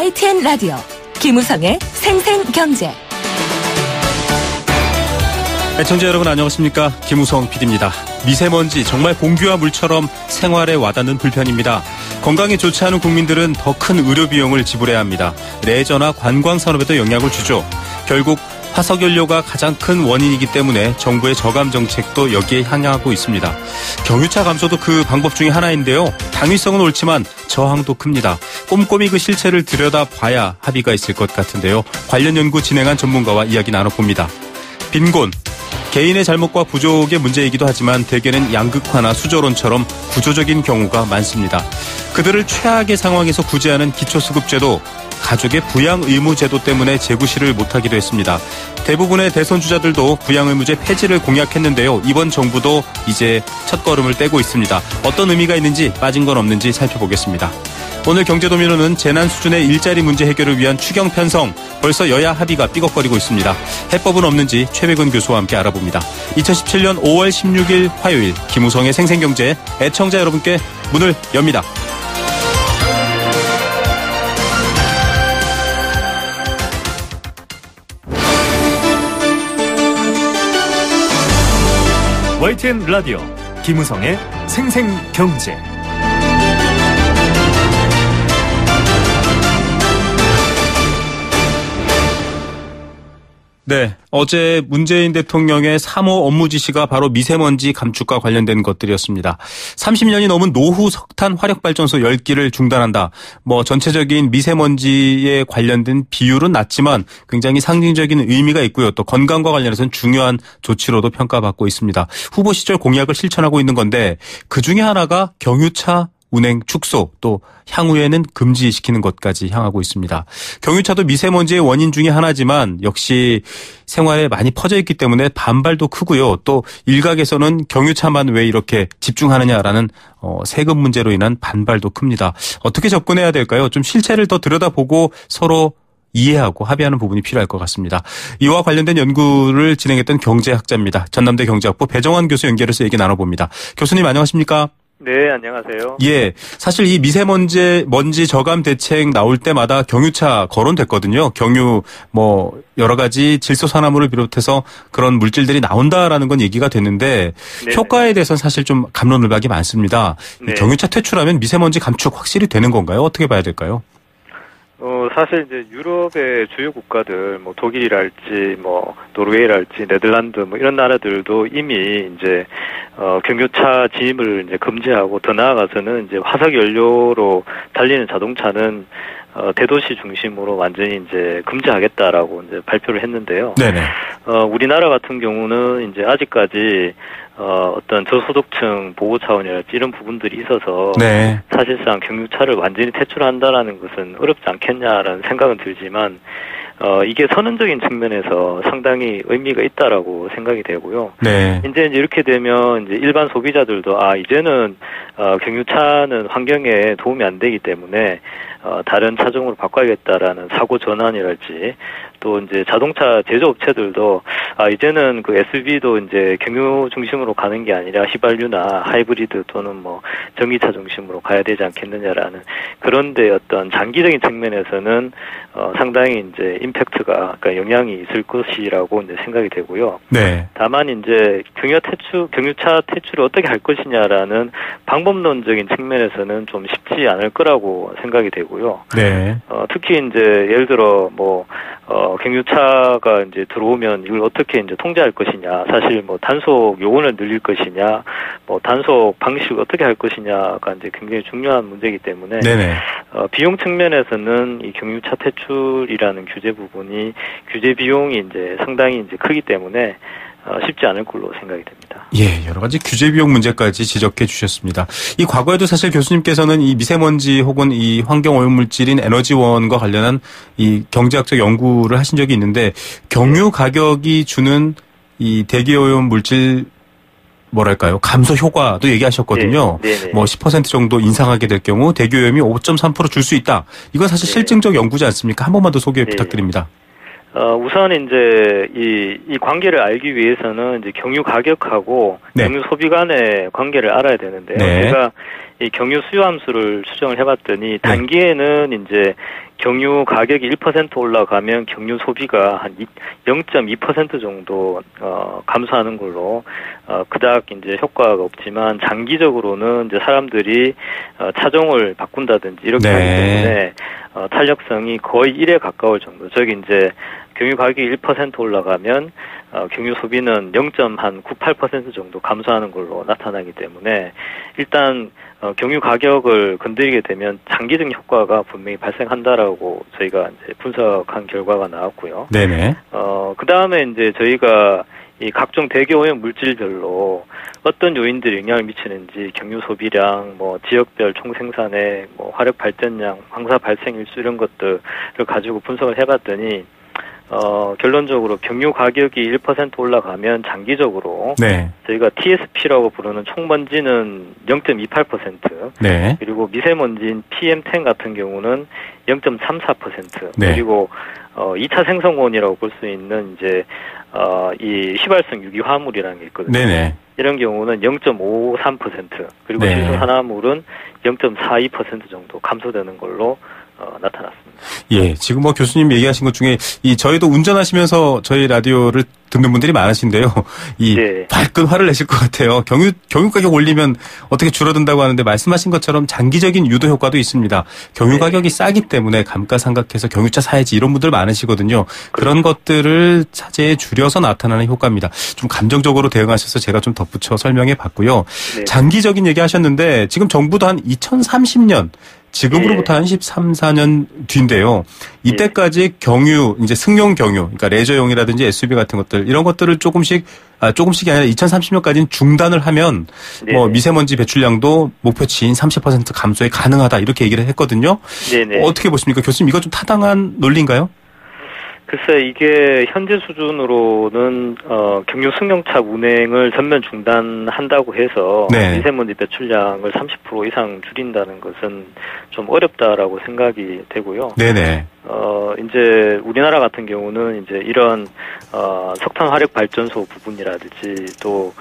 YTN 라디오 김우성의 생생경제. 애청자 여러분 안녕하십니까? 김우성 PD입니다. 미세먼지 정말 공기와 물처럼 생활에 와닿는 불편입니다. 건강에 좋지 않은 국민들은 더 큰 의료 비용을 지불해야 합니다. 레저나 관광 산업에도 영향을 주죠. 결국 화석연료가 가장 큰 원인이기 때문에 정부의 저감 정책도 여기에 향하고 있습니다. 경유차 감소도 그 방법 중에 하나인데요. 당위성은 옳지만 저항도 큽니다. 꼼꼼히 그 실체를 들여다봐야 합의가 있을 것 같은데요. 관련 연구 진행한 전문가와 이야기 나눠봅니다. 빈곤, 개인의 잘못과 부족의 문제이기도 하지만 대개는 양극화나 수조론처럼 구조적인 경우가 많습니다. 그들을 최악의 상황에서 구제하는 기초수급제도, 가족의 부양의무제도 때문에 재구시를 못하기도 했습니다. 대부분의 대선 주자들도 부양의무제 폐지를 공약했는데요. 이번 정부도 이제 첫걸음을 떼고 있습니다. 어떤 의미가 있는지 빠진 건 없는지 살펴보겠습니다. 오늘 경제도민호는 재난 수준의 일자리 문제 해결을 위한 추경 편성, 벌써 여야 합의가 삐걱거리고 있습니다. 해법은 없는지 최백은 교수와 함께 알아봅니다. 2017년 5월 16일 화요일 김우성의 생생경제, 애청자 여러분께 문을 엽니다. YTN 라디오 김우성의 생생경제. 네, 어제 문재인 대통령의 3호 업무 지시가 바로 미세먼지 감축과 관련된 것들이었습니다. 30년이 넘은 노후 석탄 화력발전소 10기를 중단한다. 전체적인 미세먼지에 관련된 비율은 낮지만 굉장히 상징적인 의미가 있고요. 또 건강과 관련해서는 중요한 조치로도 평가받고 있습니다. 후보 시절 공약을 실천하고 있는 건데 그중에 하나가 경유차 운행 축소, 또 향후에는 금지시키는 것까지 향하고 있습니다. 경유차도 미세먼지의 원인 중에 하나지만 역시 생활에 많이 퍼져 있기 때문에 반발도 크고요. 또 일각에서는 경유차만 왜 이렇게 집중하느냐라는 세금 문제로 인한 반발도 큽니다. 어떻게 접근해야 될까요? 좀 실체를 더 들여다보고 서로 이해하고 합의하는 부분이 필요할 것 같습니다. 이와 관련된 연구를 진행했던 경제학자입니다. 전남대 경제학부 배정환 교수 연결해서 얘기 나눠봅니다. 교수님 안녕하십니까? 네, 안녕하세요. 예, 사실 이 먼지 저감 대책 나올 때마다 경유차 거론됐거든요. 경유 여러 가지 질소산화물을 비롯해서 그런 물질들이 나온다라는 건 얘기가 됐는데 네. 효과에 대해서는 사실 좀 갑론을박이 많습니다. 네. 경유차 퇴출하면 미세먼지 감축 확실히 되는 건가요? 어떻게 봐야 될까요? 사실 이제 유럽의 주요 국가들, 독일이랄지, 노르웨이랄지, 네덜란드, 이런 나라들도 이미 이제, 경유차 진입을 이제 금지하고 더 나아가서는 이제 화석 연료로 달리는 자동차는 대도시 중심으로 완전히 이제 금지하겠다라고 이제 발표를 했는데요. 네네. 우리나라 같은 경우는 이제 아직까지 어떤 저소득층 보호 차원이랄지 이런 부분들이 있어서 네. 사실상 경유차를 완전히 퇴출한다라는 것은 어렵지 않겠냐라는 생각은 들지만 이게 선언적인 측면에서 상당히 의미가 있다라고 생각이 되고요. 네. 이제 이렇게 되면 이제 일반 소비자들도 이제는 경유차는 환경에 도움이 안 되기 때문에 다른 차종으로 바꿔야겠다라는 사고 전환이랄지 또 이제 자동차 제조업체들도 이제는 그 SUV도 이제 경유 중심으로 가는 게 아니라 휘발유나 하이브리드 또는 전기차 중심으로 가야 되지 않겠느냐라는 그런데 어떤 장기적인 측면에서는 상당히 이제 임팩트가 그러니까 영향이 있을 것이라고 이제 생각이 되고요. 네. 다만 이제 경유차 퇴출을 어떻게 할 것이냐라는 방법론적인 측면에서는 좀 쉽지 않을 거라고 생각이 되고요. 네. 특히 이제 예를 들어 경유차가 이제 들어오면 이걸 어떻게 이제 통제할 것이냐, 사실 단속 요원을 늘릴 것이냐, 단속 방식을 어떻게 할 것이냐가 이제 굉장히 중요한 문제이기 때문에 네네. 비용 측면에서는 이 경유차 퇴출이라는 규제 부분이 규제 비용이 이제 상당히 이제 크기 때문에 쉽지 않을 걸로 생각이 됩니다. 예, 여러 가지 규제 비용 문제까지 지적해 주셨습니다. 이 과거에도 사실 교수님께서는 이 미세먼지 혹은 이 환경 오염물질인 에너지원과 관련한 이 경제학적 연구를 하신 적이 있는데 경유 가격이 주는 이 대기 오염 물질 감소 효과도 얘기하셨거든요. 네, 10% 정도 인상하게 될 경우 대기 오염이 5.3% 줄 수 있다. 이건 사실 실증적 연구지 않습니까? 한 번만 더 소개 부탁드립니다. 우선 이제 이 관계를 알기 위해서는 이제 경유 가격하고 네. 경유 소비 간의 관계를 알아야 되는데요. 네. 제가 이 경유 수요 함수를 추정을 해봤더니 단기에는 이제 경유 가격이 1% 올라가면 경유 소비가 한 0.2% 정도 감소하는 걸로 그닥 이제 효과가 없지만 장기적으로는 이제 사람들이 차종을 바꾼다든지 이렇게 하기 때문에 탄력성이 거의 1에 가까울 정도. 저기 이제 경유 가격이 1% 올라가면 경유 소비는 0.98% 정도 감소하는 걸로 나타나기 때문에 일단 경유 가격을 건드리게 되면 장기적인 효과가 분명히 발생한다라고 저희가 이제 분석한 결과가 나왔고요. 네네. 그 다음에 이제 저희가 이 각종 대기 오염 물질별로 어떤 요인들이 영향을 미치는지 경유 소비량, 뭐 지역별 총생산액, 뭐 화력 발전량, 황사 발생 일수 이런 것들을 가지고 분석을 해봤더니 결론적으로 경유 가격이 1% 올라가면 장기적으로 네. 저희가 TSP라고 부르는 총먼지는 0.28%, 네. 그리고 미세먼지인 PM10 같은 경우는 0.34%, 네. 그리고 2차 생성원이라고 볼 수 있는 이제 이 휘발성 유기화합물이라는 게 있거든요. 네네. 이런 경우는 0.53%, 그리고 네. 질소산화물은 0.42% 정도 감소되는 걸로 나타났습니다. 예, 지금 뭐 교수님 얘기하신 것 중에 저희도 운전하시면서 저희 라디오를 듣는 분들이 많으신데요. 네. 발끈 화를 내실 것 같아요. 경유 가격 올리면 어떻게 줄어든다고 하는데 말씀하신 것처럼 장기적인 유도 효과도 있습니다. 경유 가격이 싸기 때문에 감가상각해서 경유차 사야지 이런 분들 많으시거든요. 그런 것들을 차제에 줄여서 나타나는 효과입니다. 좀 감정적으로 대응하셔서 제가 좀 덧붙여 설명해 봤고요. 네. 장기적인 얘기 하셨는데 지금 정부도 한 2030년 지금으로부터 한 13, 14년 뒤인데요. 이때까지 경유, 이제 승용 경유, 그러니까 레저용이라든지 SUV 같은 것들, 이런 것들을 조금씩이 아니라 2030년까지는 중단을 하면, 뭐, 미세먼지 배출량도 목표치인 30% 감소에 가능하다, 이렇게 얘기를 했거든요. 네네. 어떻게 보십니까? 교수님, 이거 좀 타당한 논리인가요? 글쎄, 이게 현재 수준으로는 경유 승용차 운행을 전면 중단한다고 해서 네. 미세먼지 배출량을 30% 이상 줄인다는 것은 좀 어렵다라고 생각이 되고요. 네네. 이제 우리나라 같은 경우는 이제 이런 석탄 화력 발전소 부분이라든지 또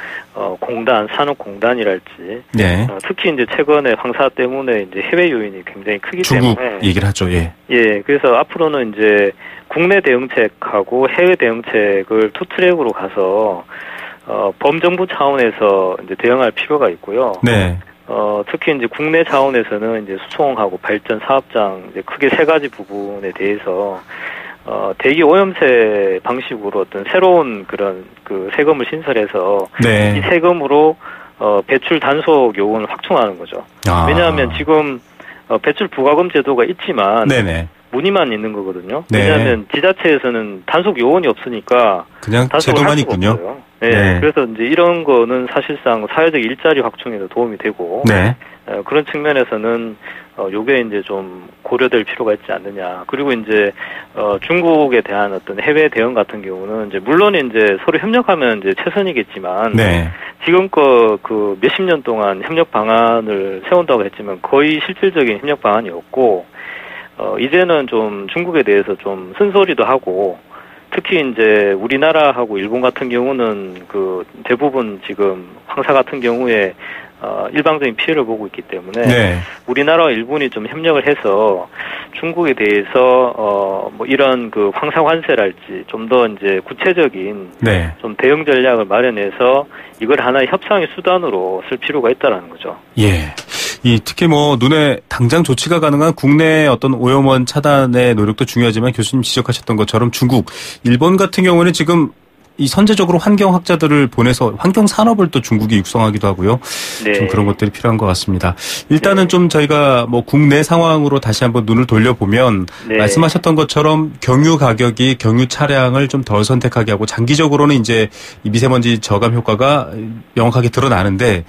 산업공단이랄지 네. 특히 이제 최근에 황사 때문에 이제 해외 요인이 굉장히 크기 중국 때문에 얘기를 하죠. 예. 예. 그래서 앞으로는 이제 국내 대응책하고 해외 대응책을 투 트랙으로 가서 범정부 차원에서 이제 대응할 필요가 있고요. 네. 특히 이제 국내 차원에서는 이제 수송하고 발전 사업장 이제 크게 세 가지 부분에 대해서 대기 오염세 방식으로 어떤 새로운 그런 그 세금을 신설해서 네. 이 세금으로 배출 단속 요원을 확충하는 거죠. 왜냐하면 지금 배출 부과금 제도가 있지만 네네. 문의만 있는 거거든요. 네. 왜냐하면 지자체에서는 단속 요원이 없으니까 그냥 제도만 있군요. 네. 네. 그래서 이제 이런 거는 사실상 사회적 일자리 확충에도 도움이 되고 네. 그런 측면에서는 요게 이제 좀 고려될 필요가 있지 않느냐. 그리고 이제 중국에 대한 어떤 해외 대응 같은 경우는 이제 물론 이제 서로 협력하면 이제 최선이겠지만 네. 지금껏 그 몇십 년 동안 협력 방안을 세운다고 했지만 거의 실질적인 협력 방안이 없고 이제는 좀 중국에 대해서 좀 쓴소리도 하고 특히 이제 우리나라하고 일본 같은 경우는 그 대부분 지금 황사 같은 경우에 일방적인 피해를 보고 있기 때문에 네. 우리나라와 일본이 좀 협력을 해서 중국에 대해서 뭐 이런 그 황사 환세랄지 좀 더 이제 구체적인 네. 좀 대응 전략을 마련해서 이걸 하나의 협상의 수단으로 쓸 필요가 있다라는 거죠. 예. 특히 뭐 눈에 당장 조치가 가능한 국내 어떤 오염원 차단의 노력도 중요하지만 교수님 지적하셨던 것처럼 중국, 일본 같은 경우는 지금 이 선제적으로 환경학자들을 보내서 환경 산업을 또 중국이 육성하기도 하고요. 네. 좀 그런 것들이 필요한 것 같습니다. 일단은 네. 좀 저희가 뭐 국내 상황으로 다시 한번 눈을 돌려보면 네. 말씀하셨던 것처럼 경유 가격이 경유 차량을 좀 덜 선택하게 하고 장기적으로는 이제 이 미세먼지 저감 효과가 명확하게 드러나는데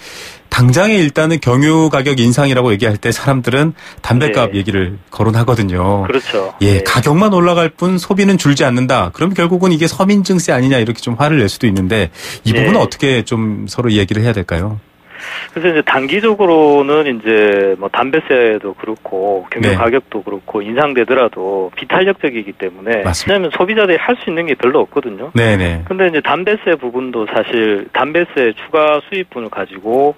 당장에 일단은 경유 가격 인상이라고 얘기할 때 사람들은 담배값 네. 얘기를 거론하거든요. 그렇죠. 예, 네. 가격만 올라갈 뿐 소비는 줄지 않는다. 그럼 결국은 이게 서민 증세 아니냐 이렇게 좀 화를 낼 수도 있는데 이 부분은 네. 어떻게 좀 서로 얘기를 해야 될까요? 그래서 이제 단기적으로는 이제 뭐 담배세도 그렇고 경유 네. 가격도 그렇고 인상되더라도 비탄력적이기 때문에 맞습니다. 왜냐하면 소비자들이 할 수 있는 게 별로 없거든요. 네네. 근데 이제 담배세 부분도 사실 담배세 추가 수입분을 가지고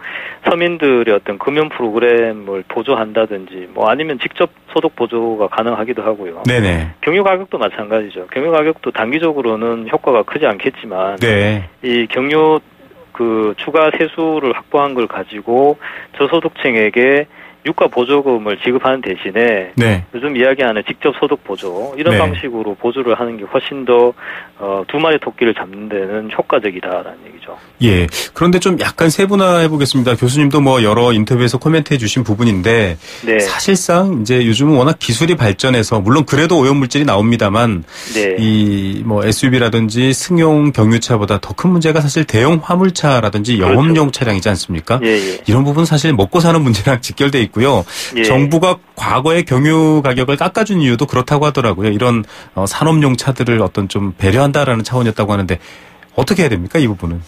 서민들의 어떤 금연 프로그램을 보조한다든지 뭐 아니면 직접 소득 보조가 가능하기도 하고요. 네네. 경유 가격도 마찬가지죠. 경유 가격도 단기적으로는 효과가 크지 않겠지만 네. 이 경유 그 추가 세수를 확보한 걸 가지고 저소득층에게 유가 보조금을 지급하는 대신에 네. 요즘 이야기하는 직접 소득 보조 이런 네. 방식으로 보조를 하는 게 훨씬 더 두 마리 토끼를 잡는 데는 효과적이다라는 얘기죠. 예. 그런데 좀 약간 세분화해 보겠습니다. 교수님도 뭐 여러 인터뷰에서 코멘트해 주신 부분인데 네. 사실상 이제 요즘은 워낙 기술이 발전해서 물론 그래도 오염물질이 나옵니다만 네. 이 뭐 SUV라든지 승용 경유차보다 더 큰 문제가 사실 대형 화물차라든지 그렇죠. 영업용 차량이지 않습니까? 예, 예. 이런 부분 사실 먹고 사는 문제랑 직결돼 있고요. 예. 정부가 과거에 경유 가격을 깎아준 이유도 그렇다고 하더라고요. 이런 산업용 차들을 어떤 좀 배려한다라는 차원이었다고 하는데 어떻게 해야 됩니까? 이 부분은?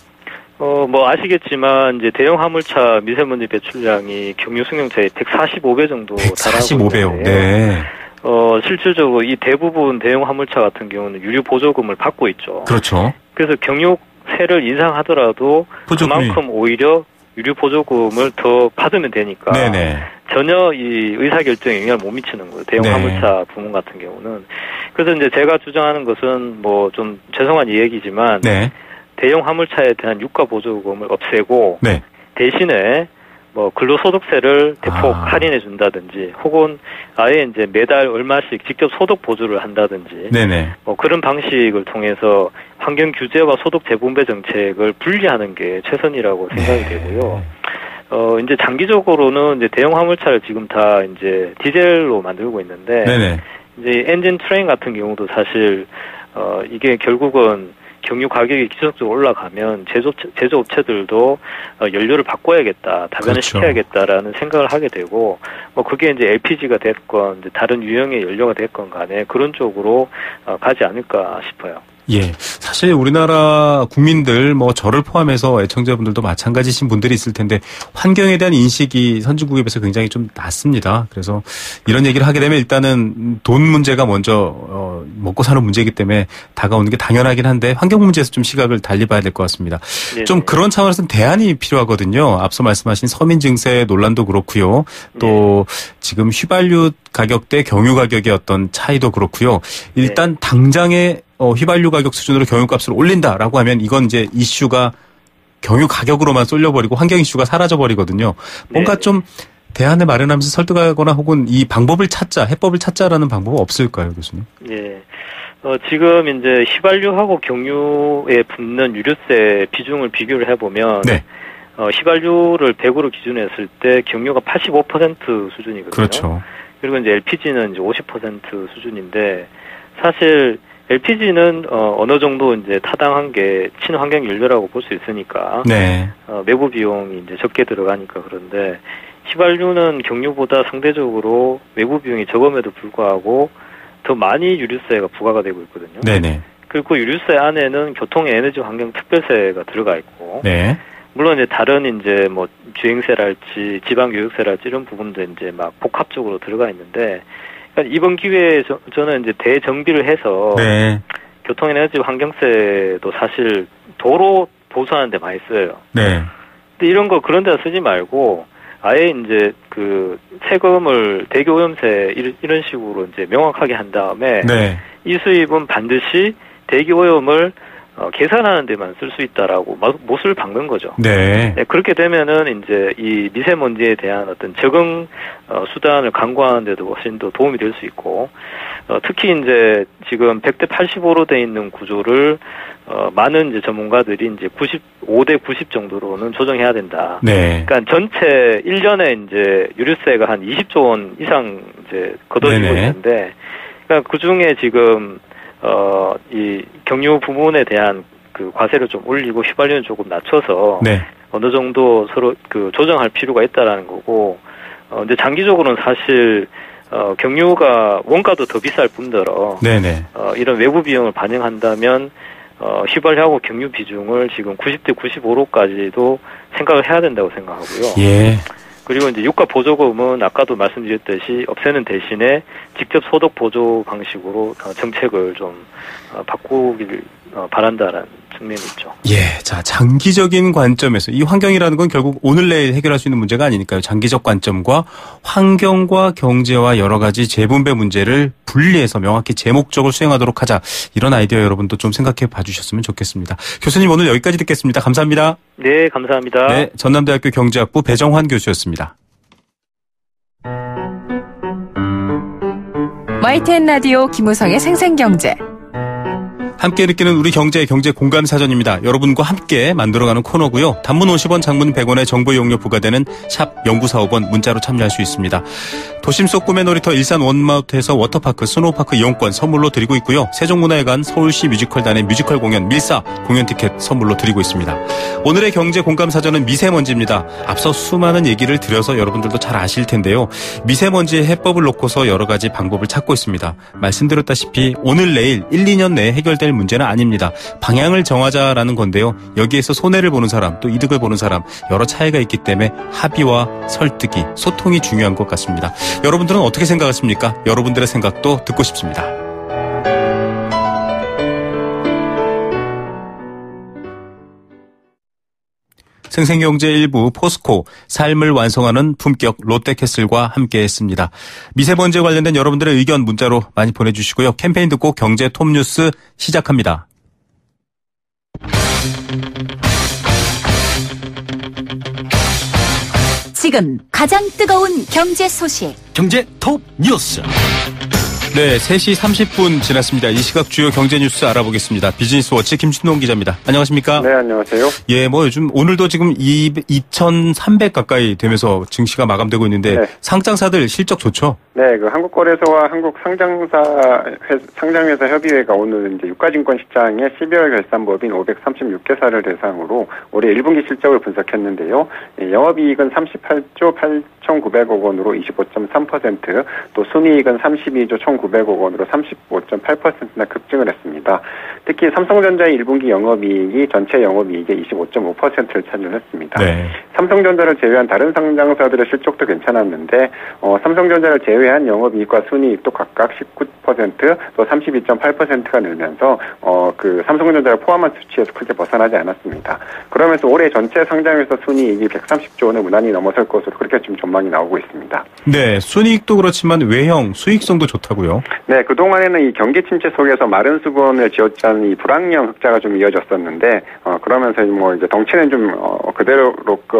뭐 아시겠지만 이제 대형 화물차 미세먼지 배출량이 경유 승용차의 145배 정도 달하고 145배요. 있는데 네. 실질적으로 이 대부분 대형 화물차 같은 경우는 유류 보조금을 받고 있죠. 그렇죠. 그래서 경유세를 인상하더라도 보조금이. 그만큼 오히려 유류 보조금을 더 받으면 되니까 네네. 전혀 이 의사결정에 영향을 못 미치는 거예요. 대형 네. 화물차 부문 같은 경우는. 그래서 이제 제가 주장하는 것은 뭐 좀 죄송한 얘기지만 네. 대형 화물차에 대한 유가 보조금을 없애고 네. 대신에 뭐 근로소득세를 대폭 할인해 준다든지 혹은 아예 이제 매달 얼마씩 직접 소득 보조를 한다든지 네네. 뭐 그런 방식을 통해서 환경 규제와 소득 재분배 정책을 분리하는 게 최선이라고 생각이 네. 되고요. 이제 장기적으로는 이제 대형 화물차를 지금 다 이제 디젤로 만들고 있는데 네네. 이제 엔진 트레인 같은 경우도 사실 이게 결국은 경유 가격이 기술적으로 올라가면 제조업체들도 연료를 바꿔야겠다, 다변을 그렇죠. 시켜야겠다라는 생각을 하게 되고, 뭐 그게 이제 LPG가 됐건 이제 다른 유형의 연료가 됐건 간에 그런 쪽으로 가지 않을까 싶어요. 예. 사실 우리나라 국민들 뭐 저를 포함해서 애청자분들도 마찬가지신 분들이 있을 텐데 환경에 대한 인식이 선진국에 비해서 굉장히 좀 낮습니다. 그래서 이런 얘기를 하게 되면 일단은 돈 문제가 먼저 먹고 사는 문제이기 때문에 다가오는 게 당연하긴 한데 환경 문제에서 좀 시각을 달리 봐야 될 것 같습니다. 네네. 좀 그런 차원에서는 대안이 필요하거든요. 앞서 말씀하신 서민 증세 논란도 그렇고요. 또 지금 휘발유 가격 대 경유 가격의 어떤 차이도 그렇고요. 일단 당장에 휘발유 가격 수준으로 경유값을 올린다라고 하면 이건 이제 이슈가 경유 가격으로만 쏠려버리고 환경 이슈가 사라져버리거든요. 뭔가 네. 좀 대안을 마련하면서 설득하거나 혹은 이 방법을 찾자, 해법을 찾자라는 방법은 없을까요, 교수님? 예. 지금 이제 휘발유하고 경유에 붙는 유류세 비중을 비교를 해보면 네. 휘발유를 100으로 기준했을 때 경유가 85% 수준이거든요. 그렇죠. 그리고 이제 LPG는 이제 50% 수준인데 사실 LPG는 어느 정도 이제 타당한 게 친환경 연료라고 볼 수 있으니까 네. 내부 비용이 이제 적게 들어가니까. 그런데 휘발유는 경유보다 상대적으로 외부 비용이 적음에도 불구하고 더 많이 유류세가 부과가 되고 있거든요. 네네. 그리고 유류세 안에는 교통 에너지 환경 특별세가 들어가 있고, 네. 물론 이제 다른 이제 뭐 주행세랄지 지방 교육세랄지 이런 부분도 이제 막 복합적으로 들어가 있는데, 그러니까 이번 기회에 저는 이제 대정비를 해서 네. 교통 에너지 환경세도 사실 도로 보수하는 데 많이 써요. 네. 근데 이런 거 그런 데다 쓰지 말고 아예 이제 그 세금을 대기오염세 이런 식으로 이제 명확하게 한 다음에 네. 이 수입은 반드시 대기오염을 계산하는 데만 쓸 수 있다라고 못을 박는 거죠. 네. 네, 그렇게 되면은 이제 이 미세먼지에 대한 어떤 적응 수단을 강구하는 데도 훨씬 더 도움이 될 수 있고, 특히 이제 지금 100대 85로 돼 있는 구조를 많은 이제 전문가들이 이제 95대 90 정도로는 조정해야 된다. 네. 그러니까 전체 1년에 이제 유류세가 한 20조 원 이상 이제 걷어지고 네네. 있는데, 그러니까 그 중에 지금 이 경유 부문에 대한 그 과세를 좀 올리고 휘발유는 조금 낮춰서 네. 어느 정도 서로 그 조정할 필요가 있다라는 거고, 이제 장기적으로는 사실 경유가 원가도 더 비쌀 뿐더러 네네. 이런 외부 비용을 반영한다면 휘발유하고 경유 비중을 지금 90대 95로까지도 생각을 해야 된다고 생각하고요. 예. 그리고 이제 유가 보조금은 아까도 말씀드렸듯이 없애는 대신에 직접 소득 보조 방식으로 정책을 좀 바꾸길 바란다는 측면이 있죠. 예. 자, 장기적인 관점에서 이 환경이라는 건 결국 오늘 내일 해결할 수 있는 문제가 아니니까요. 장기적 관점과 환경과 경제와 여러 가지 재분배 문제를 분리해서 명확히 제 목적을 수행하도록 하자. 이런 아이디어 여러분도 좀 생각해 봐주셨으면 좋겠습니다. 교수님 오늘 여기까지 듣겠습니다. 감사합니다. 네, 감사합니다. 네, 전남대학교 경제학부 배정환 교수였습니다. YTN 라디오 김우성의 생생경제. 함께 느끼는 우리 경제 공감 사전입니다. 여러분과 함께 만들어가는 코너고요. 단문 50원, 장문 100원의 정보 이용료 부과되는 샵 0945번 문자로 참여할 수 있습니다. 도심 속 꿈의 놀이터 일산 원마우트에서 워터파크, 스노우파크 이용권 선물로 드리고 있고요. 세종문화회관, 서울시 뮤지컬단의 뮤지컬 공연 밀사 공연 티켓 선물로 드리고 있습니다. 오늘의 경제 공감 사전은 미세먼지입니다. 앞서 수많은 얘기를 드려서 여러분들도 잘 아실 텐데요. 미세먼지의 해법을 놓고서 여러 가지 방법을 찾고 있습니다. 말씀드렸다시피 오늘 내일 1, 2년 내에 해결될 문제는 아닙니다. 방향을 정하자라는 건데요. 여기에서 손해를 보는 사람 또 이득을 보는 사람 여러 차이가 있기 때문에 합의와 설득이 소통이 중요한 것 같습니다. 여러분들은 어떻게 생각하십니까? 여러분들의 생각도 듣고 싶습니다. 생생경제 일부 포스코 삶을 완성하는 품격 롯데캐슬과 함께했습니다. 미세먼지에 관련된 여러분들의 의견 문자로 많이 보내주시고요. 캠페인 듣고 경제 톱뉴스 시작합니다. 지금 가장 뜨거운 경제 소식. 경제 톱 뉴스. 네, 3시 30분 지났습니다. 이 시각 주요 경제 뉴스 알아보겠습니다. 비즈니스워치 김신동 기자입니다. 안녕하십니까? 네, 안녕하세요. 예, 요즘 오늘도 지금 2,300 가까이 되면서 증시가 마감되고 있는데 네. 상장사들 실적 좋죠? 네, 한국거래소와 상장회사 협의회가 오늘 이제 유가증권 시장의 12월 결산법인 536개사를 대상으로 올해 1분기 실적을 분석했는데요. 영업이익은 38조 8,900억 원으로 25.3%, 또 순이익은 32조 1,900억 원으로 35.8%나 급증을 했습니다. 특히 삼성전자의 1분기 영업이익이 전체 영업이익의 25.5%를 차지했습니다. 네. 삼성전자를 제외한 다른 상장사들의 실적도 괜찮았는데 삼성전자를 제외한 영업이익과 순이익도 각각 19% 또 32.8%가 늘면서 삼성전자를 포함한 수치에서 크게 벗어나지 않았습니다. 그러면서 올해 전체 상장회사 순이익이 130조 원을 무난히 넘어설 것으로 그렇게 지금 전망이 나오고 있습니다. 네, 순이익도 그렇지만 외형, 수익성도 좋다고요? 네, 그동안에는 이 경기 침체 속에서 마른 수건을 쥐어짠 이 불황령 흑자가 좀 이어졌었는데 그러면서 이제 덩치는 좀 그대로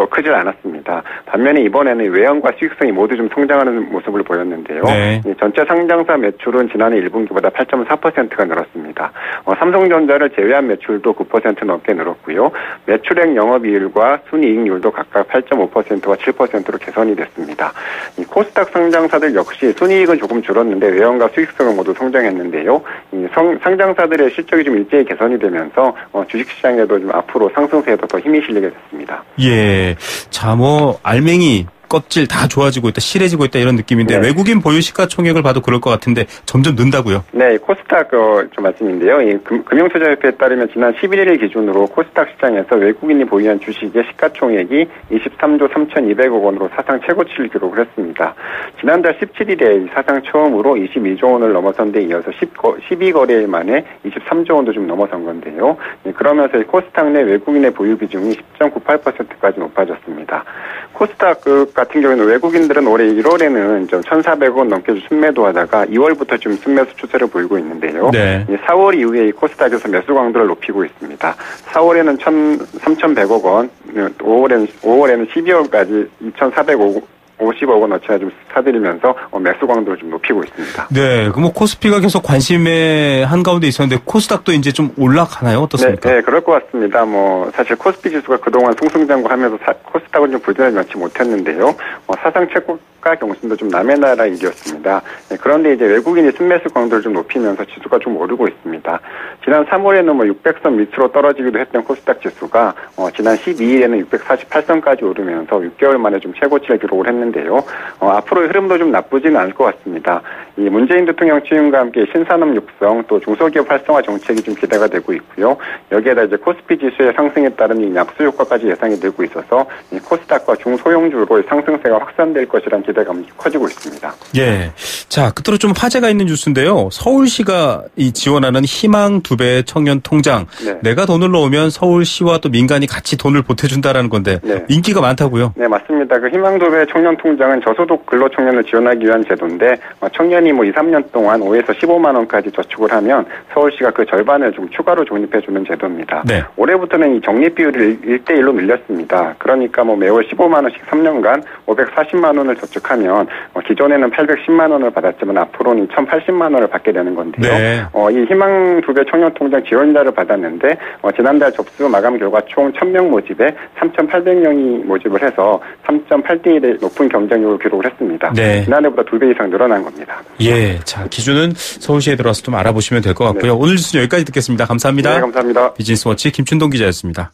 크질 않았습니다. 반면에 이번에는 외형과 수익성이 모두 좀 성장하는 모습을 보였는데요. 네. 전체 상장사 매출은 지난해 1분기보다 8.4%가 늘었습니다. 삼성전자를 제외한 매출도 9% 넘게 늘었고요. 매출액 영업이율과 순이익률도 각각 8.5%와 7%로 개선이 됐습니다. 이 코스닥 상장사들 역시 순이익은 조금 줄었는데 외형과 수익성은 모두 성장했는데요. 이 상장사들의 실적이 좀 일제히 개선이 되면서 주식시장에도 좀 앞으로 상승세에도 더 힘이 실리게 됐습니다. 예, 자, 알맹이 껍질 다 좋아지고 있다, 실해지고 있다 이런 느낌인데 네. 외국인 보유 시가총액을 봐도 그럴 것 같은데 점점 는다고요? 네, 코스닥 좀 말씀인데요. 이 금융투자협회에 따르면 지난 11일 기준으로 코스닥 시장에서 외국인이 보유한 주식의 시가총액이 23조 3,200억 원으로 사상 최고치를 기록을 했습니다. 지난달 17일에 사상 처음으로 22조 원을 넘어선 데 이어서 12거래일 만에 23조 원도 좀 넘어선 건데요. 그러면서 코스닥 내 외국인의 보유 비중이 10.98%까지 높아졌습니다. 코스닥 같은 경우에는 외국인들은 올해 1월에는 좀 1,400원 넘게 순매도하다가 2월부터 좀 순매수 추세를 보이고 있는데요. 네. 4월 이후에 이 코스닥에서 매수 강도를 높이고 있습니다. 4월에는 3,100억 원, 5월에는 12월까지 2,450억 원어치나 좀 사들이면서 매수 강도를 좀 높이고 있습니다. 네, 코스피가 계속 관심의 한가운데 있었는데 코스닥도 이제 좀 올라가나요? 어떻습니까? 네, 그럴 것 같습니다. 사실 코스피 지수가 그동안 승승장구하면서 코스닥은 좀 부진하지 않지 못했는데요. 사상 최고가 경신도 좀 남의 나라 일이었습니다. 네, 그런데 이제 외국인이 순매수 강도를 좀 높이면서 지수가 좀 오르고 있습니다. 지난 3월에는 600선 밑으로 떨어지기도 했던 코스닥 지수가 지난 12일에는 648선까지 오르면서 6개월 만에 좀 최고치를 기록을 했는데요. 앞으로의 흐름도 좀 나쁘지는 않을 것 같습니다. 이 문재인 대통령 취임과 함께 신산업 육성 또 중소기업 활성화 정책이 좀 기대가 되고 있고요. 여기에다 이제 코스피 지수의 상승에 따른 이 약수 효과까지 예상이 되고 있어서 이 코스닥과 중소형주로의 상승세가 확산될 것이라는 기대감이 커지고 있습니다. 예. 자, 끝으로 좀 화제가 있는 뉴스인데요. 서울시가 이 지원하는 희망 2배 청년 통장. 네. 내가 돈을 넣으면 서울시와 또 민간이 같이 돈을 보태준다라는 건데 네. 인기가 많다고요? 네, 맞습니다. 그 희망 2배 청년 통장은 저소득 근로 청년을 지원하기 위한 제도인데 청년이 2, 3년 동안 5에서 15만 원까지 저축을 하면 서울시가 그 절반을 좀 추가로 적립해 주는 제도입니다. 네. 올해부터는 이 적립 비율을 1대1로 늘렸습니다. 그러니까 매월 15만 원씩 3년간 540만 원을 저축하면 기존에는 810만 원을 받았지만 앞으로는 1,080만 원을 받게 되는 건데요. 네. 이 희망 2배 청년 통장 지원자를 받았는데 지난달 접수 마감 결과 총 1,000명 모집에 3,800명이 모집을 해서 3.8대1의 높은 경쟁력을 기록을 했습니다. 네. 지난해보다 2배 이상 늘어난 겁니다. 예. 자, 기준은 서울시에 들어와서 좀 알아보시면 될 것 같고요. 네. 오늘 뉴스는 여기까지 듣겠습니다. 감사합니다. 네, 감사합니다. 비즈니스워치 김춘동 기자였습니다.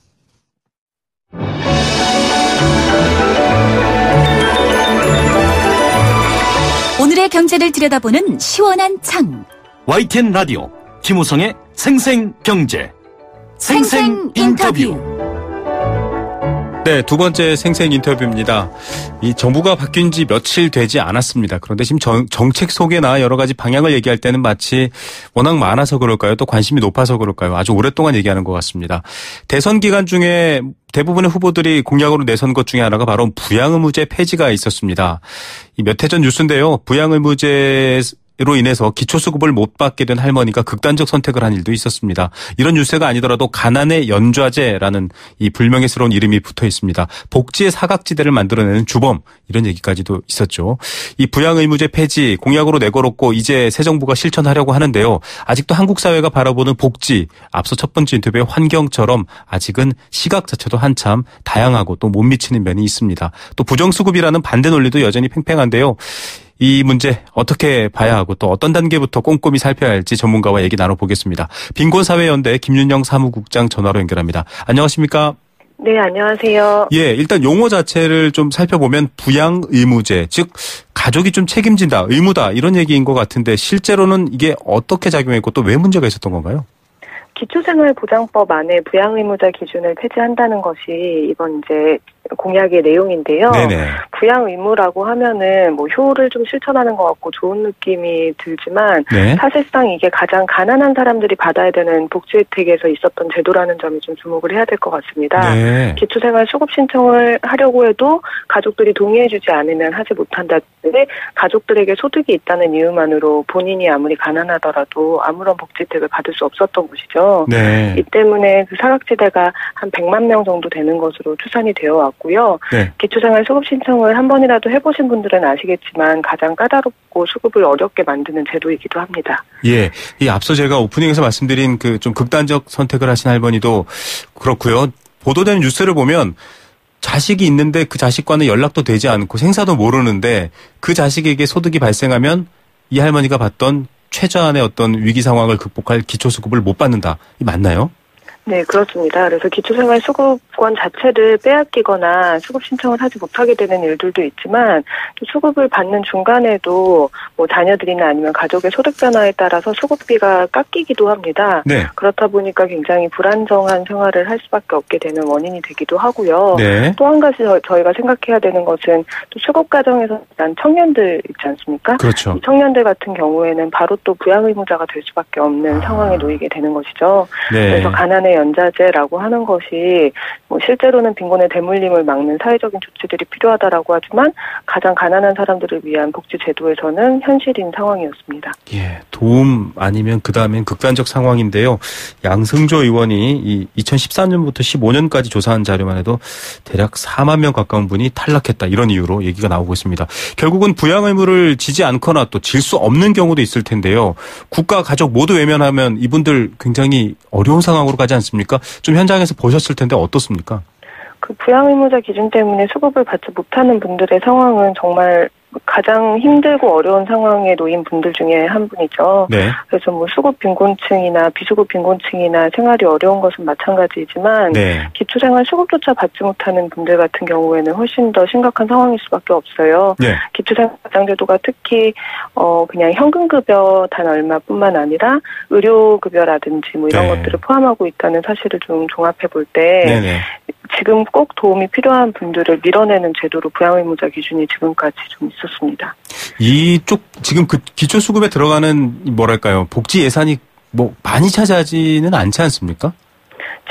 오늘의 경제를 들여다보는 시원한 창. YTN 라디오 김우성의 생생경제 생생 인터뷰. 네, 두 번째 생생 인터뷰입니다. 이 정부가 바뀐 지 며칠 되지 않았습니다. 그런데 지금 정책 소개나 여러 가지 방향을 얘기할 때는 마치 워낙 많아서 그럴까요? 또 관심이 높아서 그럴까요? 아주 오랫동안 얘기하는 것 같습니다. 대선 기간 중에 대부분의 후보들이 공약으로 내선 것 중에 하나가 바로 부양의무제 폐지가 있었습니다. 이 몇 해 전 뉴스인데요. 부양의무제 로 인해서 기초수급을 못 받게 된 할머니가 극단적 선택을 한 일도 있었습니다. 이런 뉴스가 아니더라도 가난의 연좌제라는 이 불명예스러운 이름이 붙어 있습니다. 복지의 사각지대를 만들어내는 주범, 이런 얘기까지도 있었죠. 이 부양의무제 폐지 공약으로 내걸었고 이제 새 정부가 실천하려고 하는데요. 아직도 한국 사회가 바라보는 복지, 앞서 첫 번째 인터뷰의 환경처럼 아직은 시각 자체도 한참 다양하고 또 못 미치는 면이 있습니다. 또 부정수급이라는 반대 논리도 여전히 팽팽한데요. 이 문제 어떻게 봐야 하고 또 어떤 단계부터 꼼꼼히 살펴야 할지 전문가와 얘기 나눠보겠습니다. 빈곤사회연대 김윤영 사무국장 전화로 연결합니다. 안녕하십니까? 네, 안녕하세요. 예, 일단 용어 자체를 좀 살펴보면 부양의무제, 즉 가족이 좀 책임진다, 의무다 이런 얘기인 것 같은데 실제로는 이게 어떻게 작용했고 또 왜 문제가 있었던 건가요? 기초생활보장법 안에 부양의무자 기준을 폐지한다는 것이 이번 이제 공약의 내용인데요. 네네. 부양의무라고 하면은 효를 좀 실천하는 것 같고 좋은 느낌이 들지만 네. 사실상 이게 가장 가난한 사람들이 받아야 되는 복지 혜택에서 있었던 제도라는 점이 좀 주목을 해야 될 것 같습니다. 네. 기초생활 수급 신청을 하려고 해도 가족들이 동의해주지 않으면 하지 못한다든지 가족들에게 소득이 있다는 이유만으로 본인이 아무리 가난하더라도 아무런 복지 혜택을 받을 수 없었던 것이죠. 네. 이 때문에 그 사각지대가 한 100만 명 정도 되는 것으로 추산이 되어 왔고요. 네. 기초생활 수급 신청을 한 번이라도 해보신 분들은 아시겠지만 가장 까다롭고 수급을 어렵게 만드는 제도이기도 합니다. 예, 이 앞서 제가 오프닝에서 말씀드린 그 좀 극단적 선택을 하신 할머니도 그렇고요. 보도되는 뉴스를 보면 자식이 있는데 그 자식과는 연락도 되지 않고 생사도 모르는데 그 자식에게 소득이 발생하면 이 할머니가 받던 최저한의 어떤 위기 상황을 극복할 기초수급을 못 받는다. 이 맞나요? 네, 그렇습니다. 그래서 기초생활 수급권 자체를 빼앗기거나 수급 신청을 하지 못하게 되는 일들도 있지만 또 수급을 받는 중간에도 자녀들이나 아니면 가족의 소득 변화에 따라서 수급비가 깎이기도 합니다. 네. 그렇다 보니까 굉장히 불안정한 생활을 할 수밖에 없게 되는 원인이 되기도 하고요. 네. 또 한 가지 저희가 생각해야 되는 것은 또 수급 과정에서 난 청년들 있지 않습니까? 그렇죠. 이 청년들 같은 경우에는 바로 또 부양의무자가 될 수밖에 없는 상황에 놓이게 되는 것이죠. 네. 그래서 가난의 연좌제라고 하는 것이 실제로는 빈곤의 대물림을 막는 사회적인 조치들이 필요하다라고 하지만 가장 가난한 사람들을 위한 복지 제도에서는 현실인 상황이었습니다. 예, 도움 아니면 그 다음엔 극단적 상황인데요. 양승조 의원이 이 2014년부터 15년까지 조사한 자료만 해도 대략 4만 명 가까운 분이 탈락했다. 이런 이유로 얘기가 나오고 있습니다. 결국은 부양 의무를 지지 않거나 또 질 수 없는 경우도 있을 텐데요. 국가, 가족 모두 외면하면 이분들 굉장히 어려운 상황으로 가지 않습니까? 좀 현장에서 보셨을 텐데 어떻습니까? 그 부양의무자 기준 때문에 수급을 받지 못하는 분들의 상황은 정말 가장 힘들고 어려운 상황에 놓인 분들 중에 한 분이죠. 네. 그래서 뭐 수급 빈곤층이나 비수급 빈곤층이나 생활이 어려운 것은 마찬가지지만 네. 기초생활 수급조차 받지 못하는 분들 같은 경우에는 훨씬 더 심각한 상황일 수밖에 없어요. 네. 기초생활 보장제도가 특히 그냥 현금급여 단 얼마뿐만 아니라 의료급여라든지 뭐 이런 네. 것들을 포함하고 있다는 사실을 좀 종합해 볼 때 네네. 지금 꼭 도움이 필요한 분들을 밀어내는 제도로 부양의무자 기준이 지금까지 좀 있었습니다. 이쪽 지금 그 기초수급에 들어가는 뭐랄까요 복지 예산이 뭐 많이 차지하지는 않지 않습니까?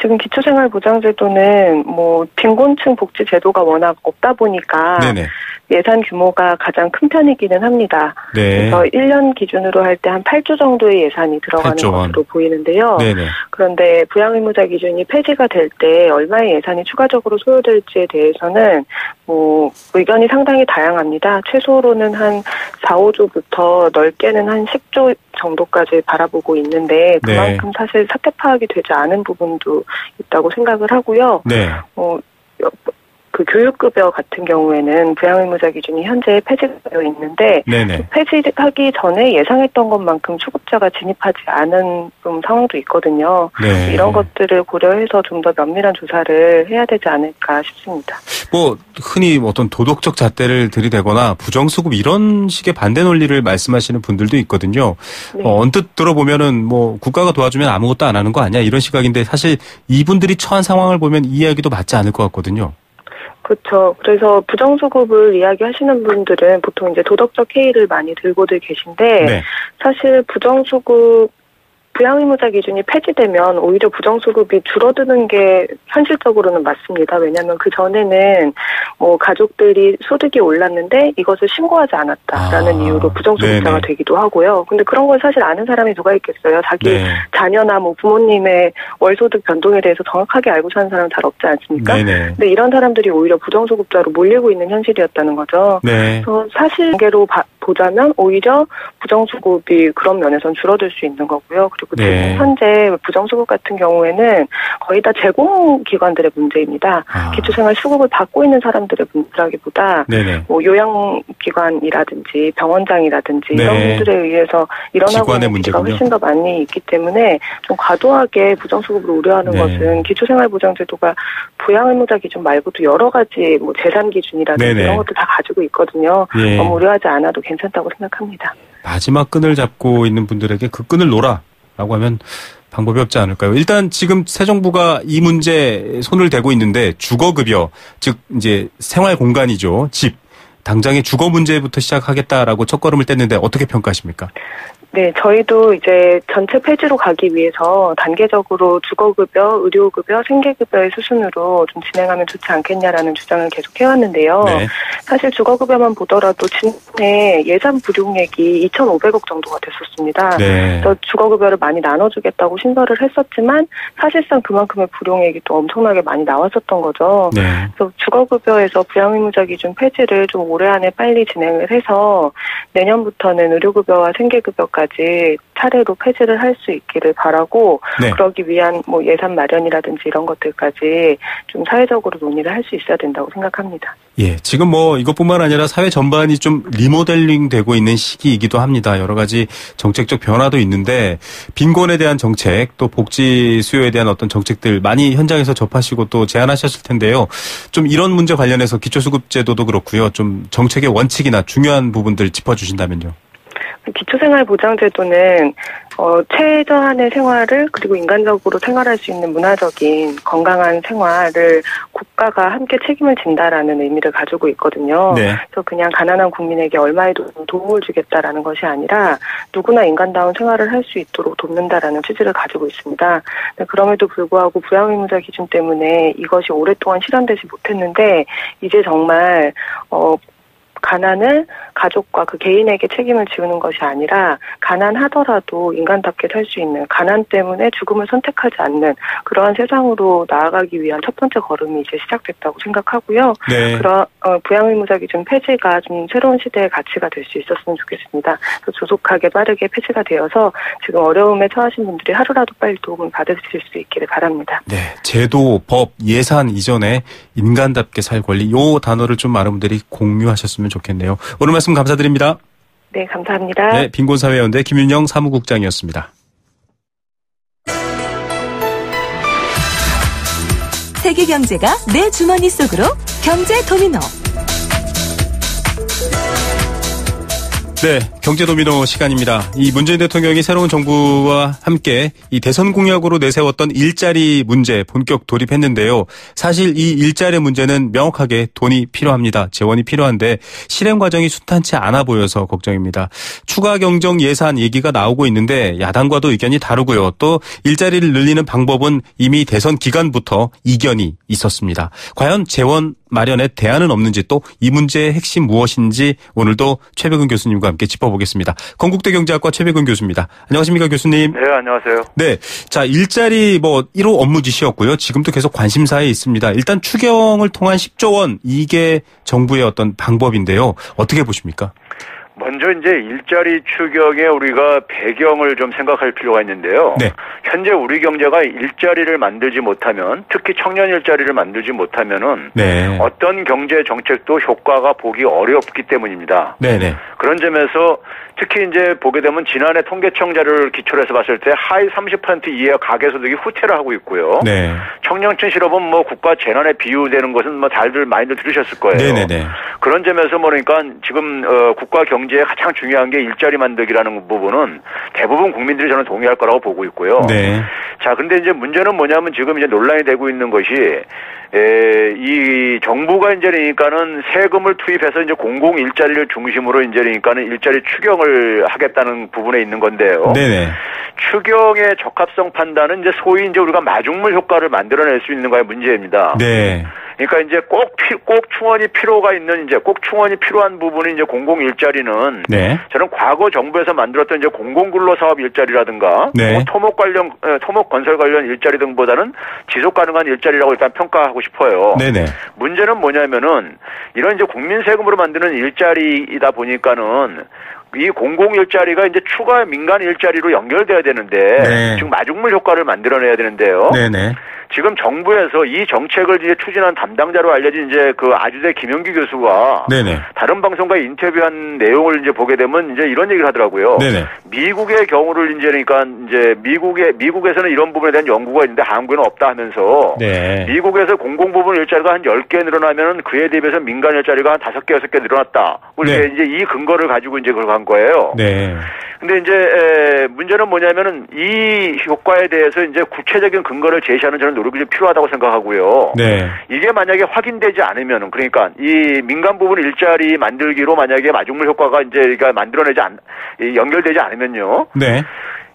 지금 기초생활보장제도는 뭐 빈곤층 복지 제도가 워낙 없다 보니까 네네. 예산 규모가 가장 큰 편이기는 합니다. 네. 그래서 1년 기준으로 할 때 한 8조 정도의 예산이 들어가는 8조 원. 것으로 보이는데요. 네네. 그런데 부양의무자 기준이 폐지가 될 때 얼마의 예산이 추가적으로 소요될지에 대해서는 뭐 의견이 상당히 다양합니다. 최소로는 한 4, 5조부터 넓게는 한 10조 정도까지 바라보고 있는데 그만큼 네. 사실 사태 파악이 되지 않은 부분도 있다고 생각을 하고요. 네. 그 교육급여 같은 경우에는 부양의무자 기준이 현재 폐지되어 있는데 네네. 폐지하기 전에 예상했던 것만큼 수급자가 진입하지 않은 좀 상황도 있거든요. 네. 이런 것들을 고려해서 좀 더 면밀한 조사를 해야 되지 않을까 싶습니다. 뭐 흔히 어떤 도덕적 잣대를 들이대거나 부정수급 이런 식의 반대 논리를 말씀하시는 분들도 있거든요. 네. 언뜻 들어보면은 뭐 국가가 도와주면 아무것도 안 하는 거 아니야 이런 시각인데 사실 이분들이 처한 상황을 보면 이 이야기도 맞지 않을 것 같거든요. 그렇죠. 그래서 부정수급을 이야기하시는 분들은 보통 이제 도덕적 해이를 많이 들고들 계신데 네. 사실 부양의무자 기준이 폐지되면 오히려 부정수급이 줄어드는 게 현실적으로는 맞습니다. 왜냐하면 그 전에는 뭐 가족들이 소득이 올랐는데 이것을 신고하지 않았다라는 이유로 부정수급자가 네네. 되기도 하고요. 근데 그런 걸 사실 아는 사람이 누가 있겠어요? 자기 네. 자녀나 뭐 부모님의 월소득 변동에 대해서 정확하게 알고 사는 사람 잘 없지 않습니까? 네네. 근데 이런 사람들이 오히려 부정수급자로 몰리고 있는 현실이었다는 거죠. 네. 그래서 사실 관계로 보자면 오히려 부정수급이 그런 면에서는 줄어들 수 있는 거고요. 그리고 네. 지금 현재 부정수급 같은 경우에는 거의 다 제공기관들의 문제입니다. 기초생활 수급을 받고 있는 사람들의 문제라기보다 네네. 뭐 요양기관이라든지 병원장이라든지 네. 이런 분들에 의해서 일어나고 기관의 있는 문제가 문제군요. 훨씬 더 많이 있기 때문에 좀 과도하게 부정수급을 우려하는 네. 것은 기초생활보장제도가 부양의무자 기준 말고도 여러 가지 뭐 재산 기준이라든지 네네. 이런 것도 다 가지고 있거든요. 예. 너무 우려하지 않아도 괜찮다고 생각합니다. 마지막 끈을 잡고 있는 분들에게 그 끈을 놓으라라고 하면 방법이 없지 않을까요? 일단 지금 새 정부가 이 문제에 손을 대고 있는데 주거급여, 즉 이제 생활 공간이죠. 집. 당장의 주거 문제부터 시작하겠다라고 첫걸음을 뗐는데 어떻게 평가하십니까? 네, 저희도 이제 전체 폐지로 가기 위해서 단계적으로 주거급여, 의료급여, 생계급여의 수순으로 좀 진행하면 좋지 않겠냐라는 주장을 계속 해왔는데요. 네. 사실 주거급여만 보더라도 지난해 예산 불용액이 2,500억 정도가 됐었습니다. 네. 그래서 주거급여를 많이 나눠주겠다고 신설을 했었지만 사실상 그만큼의 불용액이 또 엄청나게 많이 나왔었던 거죠. 네. 그래서 주거급여에서 부양의무자 기준 폐지를 좀 올해 안에 빨리 진행을 해서 내년부터는 의료급여와 생계급여까지 차례로 폐지를 할 수 있기를 바라고 네. 그러기 위한 뭐 예산 마련이라든지 이런 것들까지 좀 사회적으로 논의를 할 수 있어야 된다고 생각합니다. 예, 지금 뭐 이것뿐만 아니라 사회 전반이 좀 리모델링 되고 있는 시기이기도 합니다. 여러 가지 정책적 변화도 있는데 빈곤에 대한 정책 또 복지 수요에 대한 어떤 정책들 많이 현장에서 접하시고 또 제안하셨을 텐데요. 좀 이런 문제 관련해서 기초수급제도도 그렇고요. 좀 정책의 원칙이나 중요한 부분들 짚어주신다면요. 기초생활보장제도는 최저한의 생활을 그리고 인간적으로 생활할 수 있는 문화적인 건강한 생활을 국가가 함께 책임을 진다라는 의미를 가지고 있거든요. 네. 그래서 그냥 가난한 국민에게 얼마의 도움을 주겠다라는 것이 아니라 누구나 인간다운 생활을 할 수 있도록 돕는다라는 취지를 가지고 있습니다. 그럼에도 불구하고 부양의무자 기준 때문에 이것이 오랫동안 실현되지 못했는데 이제 정말 가난을 가족과 그 개인에게 책임을 지우는 것이 아니라 가난하더라도 인간답게 살 수 있는 가난 때문에 죽음을 선택하지 않는 그러한 세상으로 나아가기 위한 첫 번째 걸음이 이제 시작됐다고 생각하고요. 네. 부양의무자 기준 폐지가 좀 새로운 시대의 가치가 될 수 있었으면 좋겠습니다. 그래서 조속하게 빠르게 폐지가 되어서 지금 어려움에 처하신 분들이 하루라도 빨리 도움을 받으실 수 있기를 바랍니다. 네, 제도, 법, 예산 이전에 인간답게 살 권리 이 단어를 좀 많은 분들이 공유하셨으면 좋겠네요. 오늘 말씀 감사드립니다. 네, 감사합니다. 네, 빈곤사회연대 김윤영 사무국장이었습니다. 세계 경제가 내 주머니 속으로 경제 도미노. 네, 경제 도미노 시간입니다. 이 문재인 대통령이 새로운 정부와 함께 이 대선 공약으로 내세웠던 일자리 문제 본격 돌입했는데요. 사실 이 일자리 문제는 명확하게 돈이 필요합니다. 재원이 필요한데 실행 과정이 순탄치 않아 보여서 걱정입니다. 추가 경정 예산 얘기가 나오고 있는데 야당과도 의견이 다르고요. 또 일자리를 늘리는 방법은 이미 대선 기간부터 이견이 있었습니다. 과연 재원 마련에 대안은 없는지 또 이 문제의 핵심 무엇인지 오늘도 최백은 교수님과 함께 짚어보겠습니다. 건국대 경제학과 최백은 교수입니다. 안녕하십니까 교수님. 네, 안녕하세요. 네, 자 일자리 1호 업무 지시였고요. 지금도 계속 관심사에 있습니다. 일단 추경을 통한 10조 원 이게 정부의 어떤 방법인데요. 어떻게 보십니까? 먼저 이제 일자리 추경에 우리가 배경을 좀 생각할 필요가 있는데요. 네. 현재 우리 경제가 일자리를 만들지 못하면, 특히 청년 일자리를 만들지 못하면은 네. 어떤 경제 정책도 효과가 보기 어렵기 때문입니다. 네네. 그런 점에서 특히 이제 보게 되면 지난해 통계청 자료를 기초로 해서 봤을 때 하위 30% 이하 가계소득이 후퇴를 하고 있고요. 네. 청년층 실업은 국가 재난에 비유되는 것은 다들 많이들 들으셨을 거예요. 네네네. 그런 점에서 그러니까 지금 국가 경제에 가장 중요한 게 일자리 만들기라는 부분은 대부분 국민들이 저는 동의할 거라고 보고 있고요. 네. 자, 근데 이제 문제는 뭐냐면 지금 이제 논란이 되고 있는 것이 이 정부가 이제 그러니까는 세금을 투입해서 이제 공공 일자리를 중심으로 이제 그러니까는 일자리 추경을 하겠다는 부분에 있는 건데요. 네네. 추경의 적합성 판단은 이제 소위 이제 우리가 마중물 효과를 만들어낼 수 있는 거의 문제입니다. 네. 그러니까 이제 꼭 충원이 필요가 있는 이제 꼭 충원이 필요한 부분이 이제 공공 일자리는 네. 저는 과거 정부에서 만들었던 이제 공공근로 사업 일자리라든가 네. 토목 건설 관련 일자리 등보다는 지속 가능한 일자리라고 일단 평가하고 싶어요. 네네. 문제는 뭐냐면은 이런 이제 국민 세금으로 만드는 일자리이다 보니까는 이 공공 일자리가 이제 추가 민간 일자리로 연결돼야 되는데 네. 지금 마중물 효과를 만들어내야 되는데요. 네네. 지금 정부에서 이 정책을 이제 추진한 담당자로 알려진 이제 그 아주대 김용기 교수가 네네. 다른 방송과 인터뷰한 내용을 이제 보게 되면 이제 이런 얘기를 하더라고요. 네네. 미국의 경우를 이제 그러니까 이제 미국에서는 이런 부분에 대한 연구가 있는데 한국에는 없다 하면서 네. 미국에서 공공 부분 일자리가 한 10개 늘어나면은 그에 대비해서 민간 일자리가 한 5개, 6개 늘어났다. 네. 이제 이 근거를 가지고 이제 그걸 간 거예요. 네. 근데 이제 문제는 뭐냐면은 이 효과에 대해서 이제 구체적인 근거를 제시하는 저는 노력이 좀 필요하다고 생각하고요. 네. 이게 만약에 확인되지 않으면은 그러니까 이 민간 부분 일자리 만들기로 만약에 마중물 효과가 이제 그러니까 연결되지 않으면요. 네.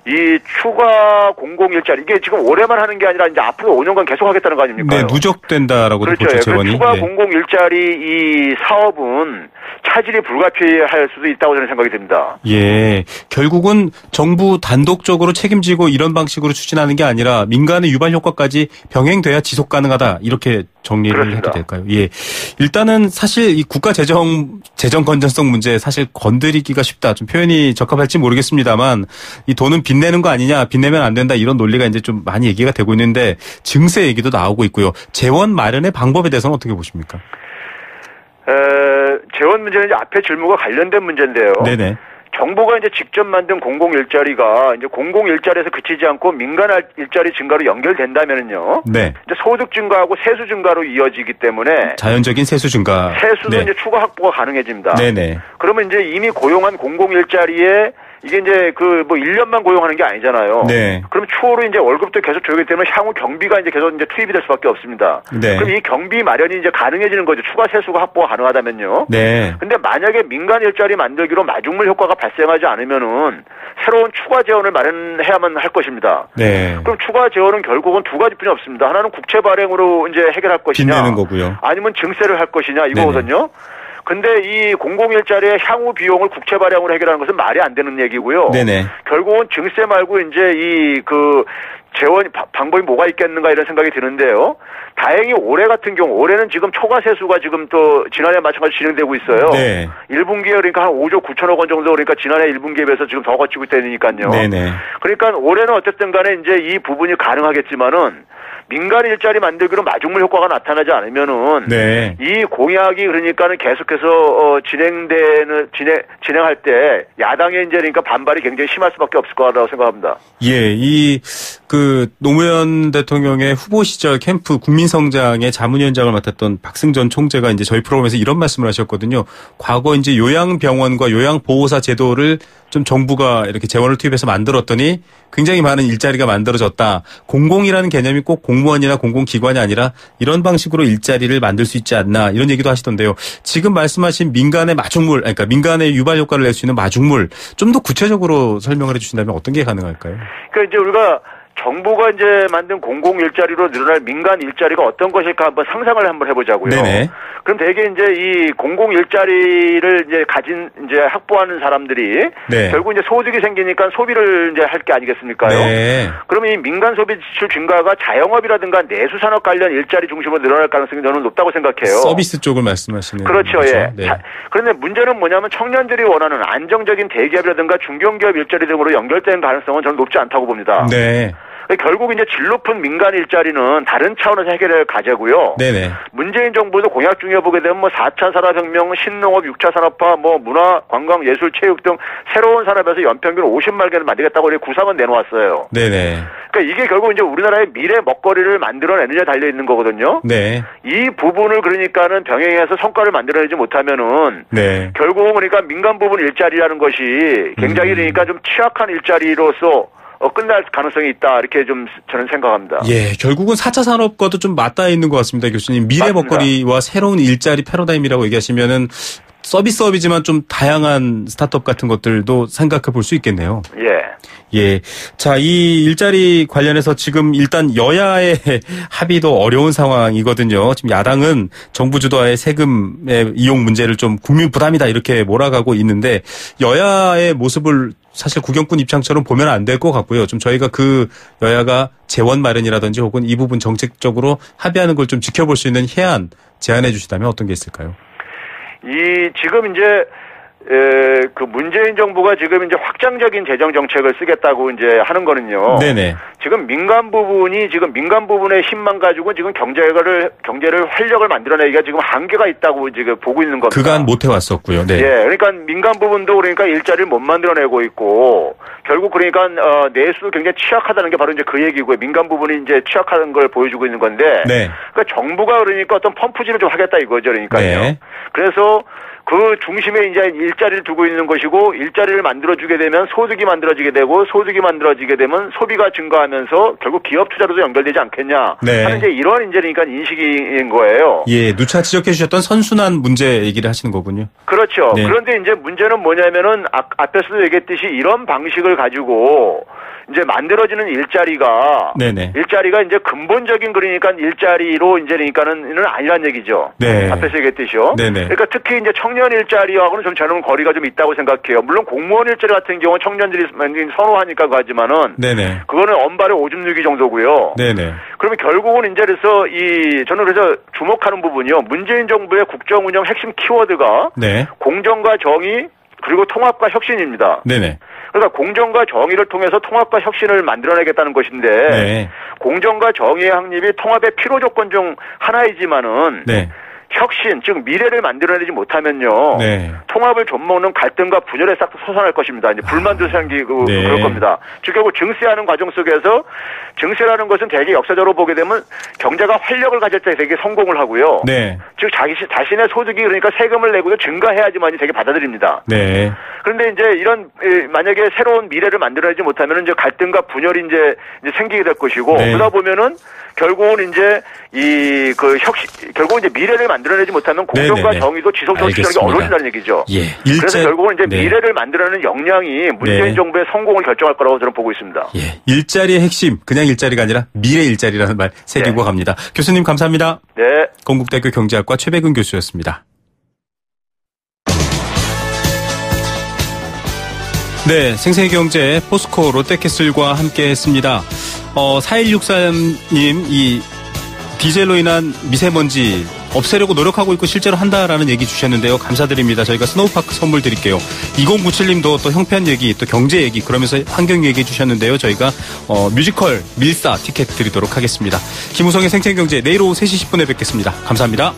이 추가 공공 일자리 이게 지금 올해만 하는 게 아니라 이제 앞으로 5년간 계속 하겠다는 거 아닙니까? 네, 누적된다라고 그렇죠. 보죠, 재원이. 추가 네. 공공 일자리 이 사업은 차질이 불가피할 수도 있다고 저는 생각이 듭니다. 예. 결국은 정부 단독적으로 책임지고 이런 방식으로 추진하는 게 아니라 민간의 유발 효과까지 병행돼야 지속 가능하다. 이렇게 정리를 그렇습니다. 해도 될까요? 예. 일단은 사실 이 국가 재정 건전성 문제 사실 건드리기가 쉽다. 좀 표현이 적합할지 모르겠습니다만 이 돈은 빚내는 거 아니냐, 빚내면 안 된다 이런 논리가 이제 좀 많이 얘기가 되고 있는데 증세 얘기도 나오고 있고요. 재원 마련의 방법에 대해서는 어떻게 보십니까? 재원 문제는 이제 앞에 질문과 관련된 문제인데요. 네네. 정부가 이제 직접 만든 공공 일자리가 이제 공공 일자리에서 그치지 않고 민간 일자리 증가로 연결된다면은요. 네. 이제 소득 증가하고 세수 증가로 이어지기 때문에 자연적인 세수 증가. 세수도 네. 이제 추가 확보가 가능해집니다. 네네. 그러면 이제 이미 고용한 공공 일자리에 이게 이제 1년만 고용하는 게 아니잖아요. 네. 그럼 추후로 이제 월급도 계속 줘야 되기 때문에 향후 경비가 이제 계속 이제 투입이 될 수밖에 없습니다. 네. 그럼 이 경비 마련이 이제 가능해지는 거죠. 추가 세수가 확보가 가능하다면요. 네. 근데 만약에 민간 일자리 만들기로 마중물 효과가 발생하지 않으면은 새로운 추가 재원을 마련해야만 할 것입니다. 네. 그럼 추가 재원은 결국은 두 가지뿐이 없습니다. 하나는 국채 발행으로 이제 해결할 것이냐. 빚내는 거고요. 아니면 증세를 할 것이냐 이거거든요. 근데 이 공공 일자리의 향후 비용을 국채 발행으로 해결하는 것은 말이 안 되는 얘기고요. 네네. 결국은 증세 말고 이제 재원 방법이 뭐가 있겠는가 이런 생각이 드는데요. 다행히 올해 같은 경우 올해는 지금 초과 세수가 지금 또 지난해 마찬가지로 진행되고 있어요. 네. 1분기에 그러니까 한 5조 9천억 원 정도 그러니까 지난해 1분기에 비해서 지금 더 거치고 있다니까요. 네네. 그러니까 올해는 어쨌든 간에 이제 이 부분이 가능하겠지만은 민간 일자리 만들기로 마중물 효과가 나타나지 않으면은 네. 이 공약이 그러니까는 계속해서 진행할 때 야당의 이제 그러니까 반발이 굉장히 심할 수밖에 없을 거라고 생각합니다. 예, 노무현 대통령의 후보 시절 캠프 국민성장의 자문위원장을 맡았던 박승전 총재가 이제 저희 프로그램에서 이런 말씀을 하셨거든요. 과거 이제 요양병원과 요양보호사 제도를 좀 정부가 이렇게 재원을 투입해서 만들었더니 굉장히 많은 일자리가 만들어졌다. 공공이라는 개념이 꼭 공무원이나 공공기관이 아니라 이런 방식으로 일자리를 만들 수 있지 않나 이런 얘기도 하시던데요. 지금 말씀하신 민간의 마중물, 그러니까 민간의 유발 효과를 낼 수 있는 마중물 좀 더 구체적으로 설명을 해 주신다면 어떤 게 가능할까요? 그러니까 이제 우리가 정부가 이제 만든 공공 일자리로 늘어날 민간 일자리가 어떤 것일까 한번 상상을 한번 해보자고요. 네네. 그럼 대개 이제 이 공공 일자리를 이제 가진 이제 확보하는 사람들이 네. 결국 이제 소득이 생기니까 소비를 이제 할 게 아니겠습니까요? 네. 그러면 이 민간 소비 지출 증가가 자영업이라든가 내수산업 관련 일자리 중심으로 늘어날 가능성이 저는 높다고 생각해요. 서비스 쪽을 말씀하시는 그렇죠, 거죠? 예. 네. 그런데 문제는 뭐냐면 청년들이 원하는 안정적인 대기업이라든가 중견기업 일자리 등으로 연결되는 가능성은 저는 높지 않다고 봅니다. 네. 결국 이제 질 높은 민간 일자리는 다른 차원에서 해결할 과제고요. 네네. 문재인 정부도 공약 중에 보게 되면 뭐 4차 산업혁명, 신농업, 6차 산업화, 뭐 문화, 관광, 예술, 체육 등 새로운 산업에서 연평균 50만 개를 만들겠다고 구상은 내놓았어요. 네네. 그러니까 이게 결국 이제 우리나라의 미래 먹거리를 만들어내느냐에 달려 있는 거거든요. 네. 이 부분을 그러니까는 병행해서 성과를 만들어내지 못하면은 네. 결국은 그러니까 민간 부분 일자리라는 것이 굉장히 그러니까 좀 취약한 일자리로서 끝날 가능성이 있다 이렇게 좀 저는 생각합니다. 예, 결국은 4차 산업과도 좀 맞닿아 있는 것 같습니다, 교수님. 미래 맞습니다. 먹거리와 새로운 일자리 패러다임이라고 얘기하시면은 서비스업이지만 좀 다양한 스타트업 같은 것들도 생각해 볼 수 있겠네요. 예. 예. 자, 이 일자리 관련해서 지금 일단 여야의 합의도 어려운 상황이거든요. 지금 야당은 정부 주도하에 세금의 이용 문제를 좀 국민 부담이다 이렇게 몰아가고 있는데 여야의 모습을 사실 구경꾼 입장처럼 보면 안 될 것 같고요. 좀 저희가 그 여야가 재원 마련이라든지 혹은 이 부분 정책적으로 합의하는 걸 좀 지켜볼 수 있는 해안 제안해 주시다면 어떤 게 있을까요? 지금 이제 그 문재인 정부가 지금 이제 확장적인 재정 정책을 쓰겠다고 이제 하는 거는요. 네네. 지금 민간 부분의 힘만 가지고 지금 경제를 활력을 만들어내기가 지금 한계가 있다고 지금 보고 있는 겁니다. 그간 못 해왔었고요. 네. 예, 그러니까 민간 부분도 그러니까 일자리를 못 만들어내고 있고 결국 그러니까 내수 굉장히 취약하다는 게 바로 이제 그 얘기고요. 민간 부분이 이제 취약한 걸 보여주고 있는 건데. 네. 그러니까 정부가 그러니까 어떤 펌프질을 좀 하겠다 이거죠, 그러니까요. 네. 그래서 그 중심에 이제 일자리를 두고 있는 것이고 일자리를 만들어주게 되면 소득이 만들어지게 되고 소득이 만들어지게 되면 소비가 증가하면서 결국 기업 투자로도 연결되지 않겠냐 네. 하는 이제 이런 이제 그러니까 인식인 거예요. 예, 누차 지적해 주셨던 선순환 문제 얘기를 하시는 거군요. 그렇죠. 네. 그런데 이제 문제는 뭐냐면은 앞에서도 얘기했듯이 이런 방식을 가지고 이제 만들어지는 일자리가 이제 근본적인 그러니까 일자리로 이제 그러니까는 아니란 얘기죠. 네. 앞에서 얘기했듯이요. 네네. 그러니까 특히 이제 청년 일자리하고는 좀 저는 거리가 좀 있다고 생각해요. 물론 공무원 일자리 같은 경우는 청년들이 선호하니까 하지만은 네네. 그거는 언발의 오줌 누기 정도고요. 네네. 그러면 결국은 이제 그래서 저는 그래서 주목하는 부분이요. 문재인 정부의 국정 운영 핵심 키워드가 네. 공정과 정의 그리고 통합과 혁신입니다. 네네. 그러니까 공정과 정의를 통해서 통합과 혁신을 만들어내겠다는 것인데 네. 공정과 정의의 확립이 통합의 필요 조건 중 하나이지만은 네. 혁신, 즉 미래를 만들어내지 못하면요. 네. 통합을 좀먹는 갈등과 분열에 싹 솟아날 것입니다. 이제 불만도 생기고 네. 그럴 겁니다. 즉 결국 증세하는 과정 속에서 증세라는 것은 되게 역사적으로 보게 되면 경제가 활력을 가질 때 되게 성공을 하고요. 네. 즉 자신의 소득이 그러니까 세금을 내고도 증가해야지만이 되게 받아들입니다. 네. 그런데 이제 이런 만약에 새로운 미래를 만들어내지 못하면 이제 갈등과 분열이 이제 생기게 될 것이고 네. 그러다 보면은 결국은 이제 결국은 이제 미래를 만들어내지 못하면 공정과 네네네. 정의도 지속적으로 추진하기 어려워진다는 얘기죠. 예. 그래서 결국은 이제 네. 미래를 만들어내는 역량이 문재인 네. 정부의 성공을 결정할 거라고 저는 보고 있습니다. 예. 일자리의 핵심, 그냥 일자리가 아니라 미래 일자리라는 말 새기고 네. 갑니다. 교수님 감사합니다. 네. 건국대학교 경제학과 최백은 교수였습니다. 네, 생생경제 포스코 롯데캐슬과 함께했습니다. 4163님 이 디젤로 인한 미세먼지 없애려고 노력하고 있고 실제로 한다라는 얘기 주셨는데요. 감사드립니다. 저희가 스노우파크 선물 드릴게요. 2097님도 또 형편 얘기, 또 경제 얘기, 그러면서 환경 얘기 주셨는데요. 저희가 뮤지컬 밀사 티켓 드리도록 하겠습니다. 김우성의 생생경제 내일 오후 3시 10분에 뵙겠습니다. 감사합니다.